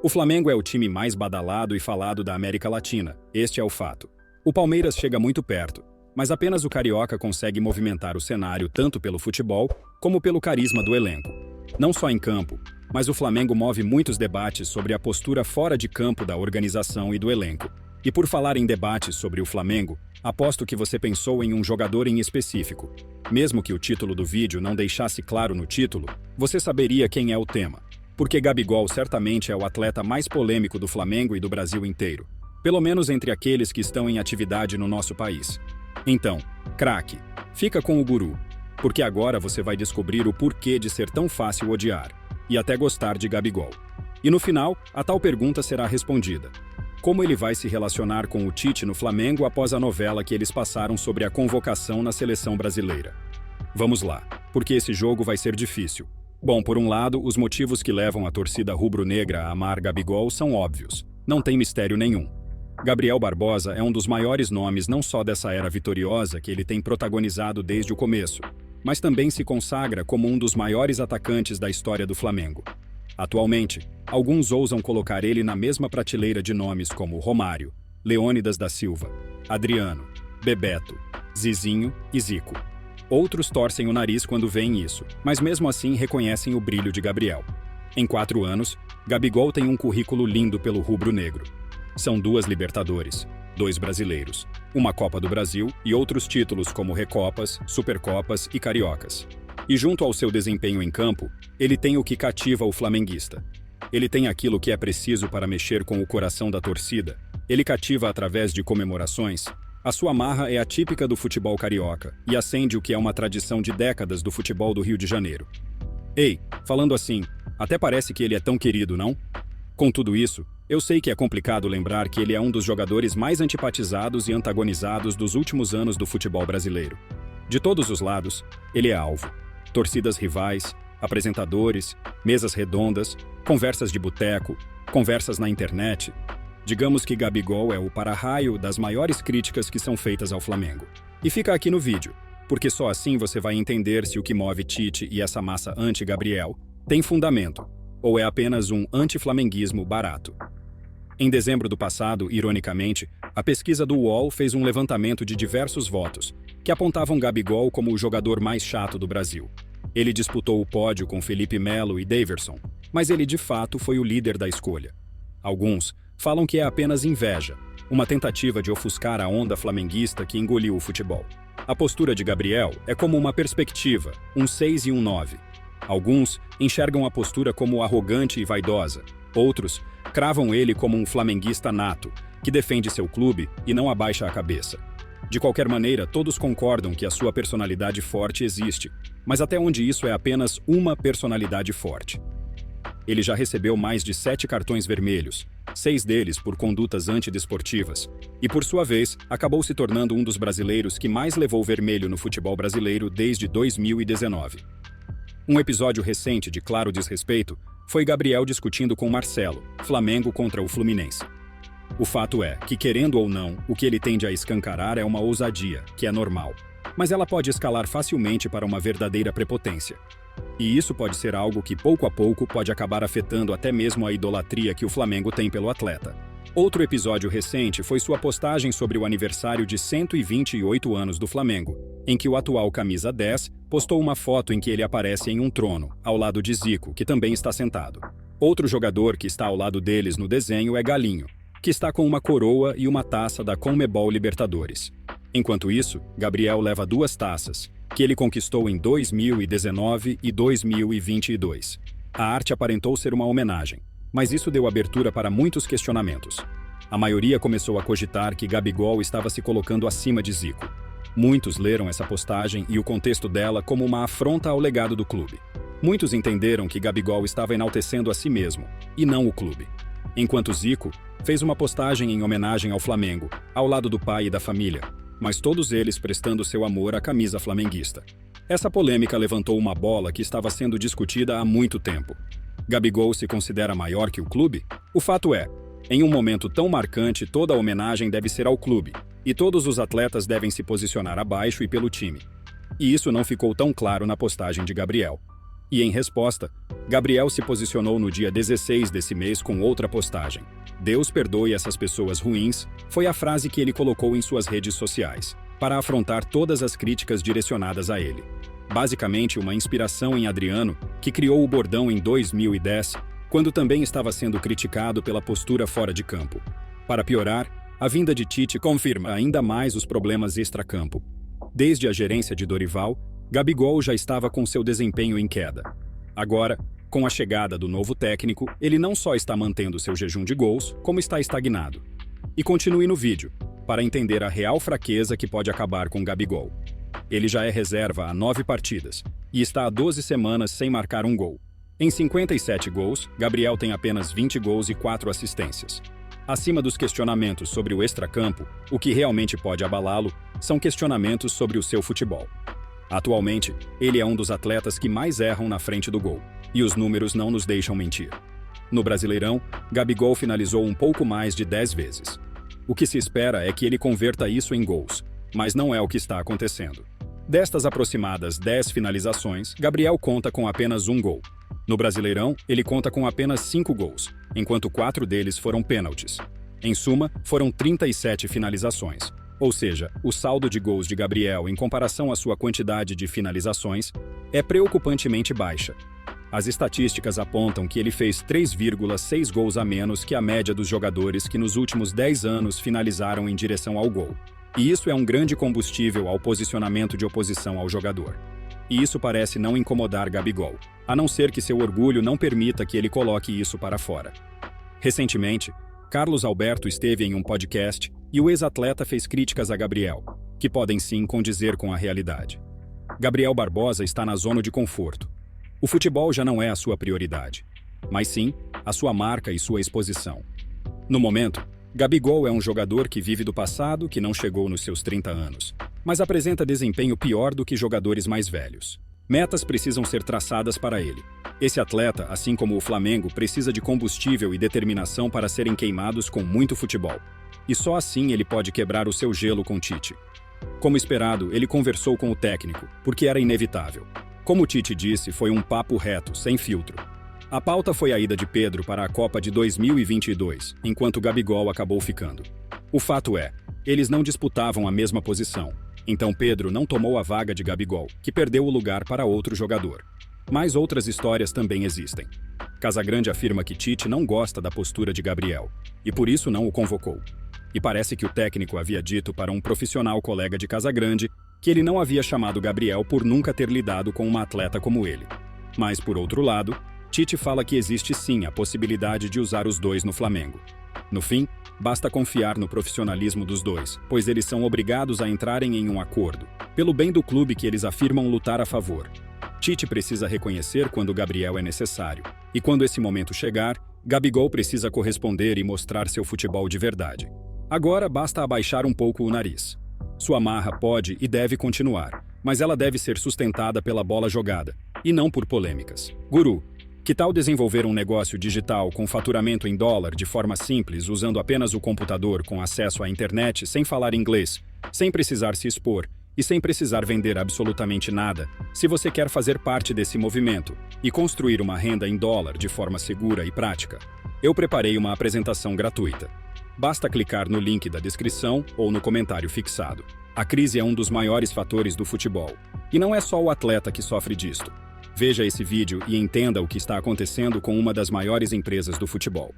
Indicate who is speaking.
Speaker 1: O Flamengo é o time mais badalado e falado da América Latina, este é o fato. O Palmeiras chega muito perto, mas apenas o Carioca consegue movimentar o cenário tanto pelo futebol como pelo carisma do elenco. Não só em campo, mas o Flamengo move muitos debates sobre a postura fora de campo da organização e do elenco. E por falar em debates sobre o Flamengo, aposto que você pensou em um jogador em específico. Mesmo que o título do vídeo não deixasse claro no título, você saberia quem é o tema. Porque Gabigol certamente é o atleta mais polêmico do Flamengo e do Brasil inteiro. Pelo menos entre aqueles que estão em atividade no nosso país. Então, craque, fica com o guru, porque agora você vai descobrir o porquê de ser tão fácil odiar, e até gostar de Gabigol. E no final, a tal pergunta será respondida. Como ele vai se relacionar com o Tite no Flamengo após a novela que eles passaram sobre a convocação na seleção brasileira? Vamos lá, porque esse jogo vai ser difícil. Bom, por um lado, os motivos que levam a torcida rubro-negra a amar Gabigol são óbvios. Não tem mistério nenhum. Gabriel Barbosa é um dos maiores nomes não só dessa era vitoriosa que ele tem protagonizado desde o começo, mas também se consagra como um dos maiores atacantes da história do Flamengo. Atualmente, alguns ousam colocar ele na mesma prateleira de nomes como Romário, Leônidas da Silva, Adriano, Bebeto, Zizinho e Zico. Outros torcem o nariz quando veem isso, mas mesmo assim reconhecem o brilho de Gabriel. Em 4 anos, Gabigol tem um currículo lindo pelo rubro-negro. São 2 Libertadores, 2 brasileiros, uma Copa do Brasil e outros títulos como Recopas, Supercopas e Cariocas. E junto ao seu desempenho em campo, ele tem o que cativa o flamenguista. Ele tem aquilo que é preciso para mexer com o coração da torcida. Ele cativa através de comemorações. A sua marra é a típica do futebol carioca e acende o que é uma tradição de décadas do futebol do Rio de Janeiro. Ei, falando assim, até parece que ele é tão querido, não? Com tudo isso, eu sei que é complicado lembrar que ele é um dos jogadores mais antipatizados e antagonizados dos últimos anos do futebol brasileiro. De todos os lados, ele é alvo. Torcidas rivais, apresentadores, mesas redondas, conversas de boteco, conversas na internet. Digamos que Gabigol é o para-raio das maiores críticas que são feitas ao Flamengo. E fica aqui no vídeo, porque só assim você vai entender se o que move Tite e essa massa anti-Gabriel tem fundamento, ou é apenas um anti-flamenguismo barato. Em dezembro do passado, ironicamente, a pesquisa do UOL fez um levantamento de diversos votos, que apontavam Gabigol como o jogador mais chato do Brasil. Ele disputou o pódio com Felipe Melo e Daverson, mas ele de fato foi o líder da escolha. Alguns falam que é apenas inveja, uma tentativa de ofuscar a onda flamenguista que engoliu o futebol. A postura de Gabriel é como uma perspectiva, um 6 e um 9. Alguns enxergam a postura como arrogante e vaidosa. Outros cravam ele como um flamenguista nato, que defende seu clube e não abaixa a cabeça. De qualquer maneira, todos concordam que a sua personalidade forte existe, mas até onde isso é apenas uma personalidade forte. Ele já recebeu mais de 7 cartões vermelhos, 6 deles por condutas antidesportivas, e por sua vez, acabou se tornando um dos brasileiros que mais levou vermelho no futebol brasileiro desde 2019. Um episódio recente de claro desrespeito foi Gabriel discutindo com Marcelo, Flamengo contra o Fluminense. O fato é que, querendo ou não, o que ele tende a escancarar é uma ousadia, que é normal, mas ela pode escalar facilmente para uma verdadeira prepotência. E isso pode ser algo que, pouco a pouco, pode acabar afetando até mesmo a idolatria que o Flamengo tem pelo atleta. Outro episódio recente foi sua postagem sobre o aniversário de 128 anos do Flamengo, em que o atual camisa 10 postou uma foto em que ele aparece em um trono, ao lado de Zico, que também está sentado. Outro jogador que está ao lado deles no desenho é Galinho, que está com uma coroa e uma taça da Conmebol Libertadores. Enquanto isso, Gabriel leva 2 taças, que ele conquistou em 2019 e 2022. A arte aparentou ser uma homenagem, mas isso deu abertura para muitos questionamentos. A maioria começou a cogitar que Gabigol estava se colocando acima de Zico. Muitos leram essa postagem e o contexto dela como uma afronta ao legado do clube. Muitos entenderam que Gabigol estava enaltecendo a si mesmo, e não o clube. Enquanto Zico fez uma postagem em homenagem ao Flamengo, ao lado do pai e da família, mas todos eles prestando seu amor à camisa flamenguista. Essa polêmica levantou uma bola que estava sendo discutida há muito tempo. Gabigol se considera maior que o clube? O fato é, em um momento tão marcante, toda a homenagem deve ser ao clube, e todos os atletas devem se posicionar abaixo e pelo time. E isso não ficou tão claro na postagem de Gabriel. E em resposta, Gabriel se posicionou no dia 16 desse mês com outra postagem. "Deus perdoe essas pessoas ruins", foi a frase que ele colocou em suas redes sociais, para afrontar todas as críticas direcionadas a ele. Basicamente uma inspiração em Adriano, que criou o bordão em 2010, quando também estava sendo criticado pela postura fora de campo. Para piorar, a vinda de Tite confirma ainda mais os problemas extracampo. Desde a gerência de Dorival, Gabigol já estava com seu desempenho em queda. Agora, com a chegada do novo técnico, ele não só está mantendo seu jejum de gols, como está estagnado. E continue no vídeo, para entender a real fraqueza que pode acabar com Gabigol. Ele já é reserva há 9 partidas, e está há 12 semanas sem marcar um gol. Em 57 gols, Gabriel tem apenas 20 gols e 4 assistências. Acima dos questionamentos sobre o extracampo, o que realmente pode abalá-lo são questionamentos sobre o seu futebol. Atualmente, ele é um dos atletas que mais erram na frente do gol, e os números não nos deixam mentir. No Brasileirão, Gabigol finalizou um pouco mais de 10 vezes. O que se espera é que ele converta isso em gols, mas não é o que está acontecendo. Destas aproximadas 10 finalizações, Gabriel conta com apenas um gol. No Brasileirão, ele conta com apenas 5 gols, enquanto 4 deles foram pênaltis. Em suma, foram 37 finalizações. Ou seja, o saldo de gols de Gabriel em comparação à sua quantidade de finalizações é preocupantemente baixa. As estatísticas apontam que ele fez 3,6 gols a menos que a média dos jogadores que nos últimos 10 anos finalizaram em direção ao gol. E isso é um grande combustível ao posicionamento de oposição ao jogador. E isso parece não incomodar Gabigol, a não ser que seu orgulho não permita que ele coloque isso para fora. Recentemente, Carlos Alberto esteve em um podcast e o ex-atleta fez críticas a Gabriel, que podem sim condizer com a realidade. Gabriel Barbosa está na zona de conforto. O futebol já não é a sua prioridade, mas sim a sua marca e sua exposição. No momento, Gabigol é um jogador que vive do passado, que não chegou nos seus 30 anos, mas apresenta desempenho pior do que jogadores mais velhos. Metas precisam ser traçadas para ele. Esse atleta, assim como o Flamengo, precisa de combustível e determinação para serem queimados com muito futebol. E só assim ele pode quebrar o seu gelo com Tite. Como esperado, ele conversou com o técnico, porque era inevitável. Como Tite disse, foi um papo reto, sem filtro. A pauta foi a ida de Pedro para a Copa de 2022, enquanto Gabigol acabou ficando. O fato é, eles não disputavam a mesma posição, então Pedro não tomou a vaga de Gabigol, que perdeu o lugar para outro jogador. Mas outras histórias também existem. Casagrande afirma que Tite não gosta da postura de Gabriel, e por isso não o convocou. E parece que o técnico havia dito para um profissional colega de Casagrande que ele não havia chamado Gabriel por nunca ter lidado com uma atleta como ele. Mas, por outro lado, Tite fala que existe sim a possibilidade de usar os dois no Flamengo. No fim, basta confiar no profissionalismo dos dois, pois eles são obrigados a entrarem em um acordo, pelo bem do clube que eles afirmam lutar a favor. Tite precisa reconhecer quando Gabriel é necessário, e quando esse momento chegar, Gabigol precisa corresponder e mostrar seu futebol de verdade. Agora basta abaixar um pouco o nariz. Sua marra pode e deve continuar, mas ela deve ser sustentada pela bola jogada, e não por polêmicas. Guru, que tal desenvolver um negócio digital com faturamento em dólar de forma simples, usando apenas o computador com acesso à internet, sem falar inglês, sem precisar se expor e sem precisar vender absolutamente nada, se você quer fazer parte desse movimento e construir uma renda em dólar de forma segura e prática? Eu preparei uma apresentação gratuita. Basta clicar no link da descrição ou no comentário fixado. A crise é um dos maiores fatores do futebol. E não é só o atleta que sofre disto. Veja esse vídeo e entenda o que está acontecendo com uma das maiores empresas do futebol.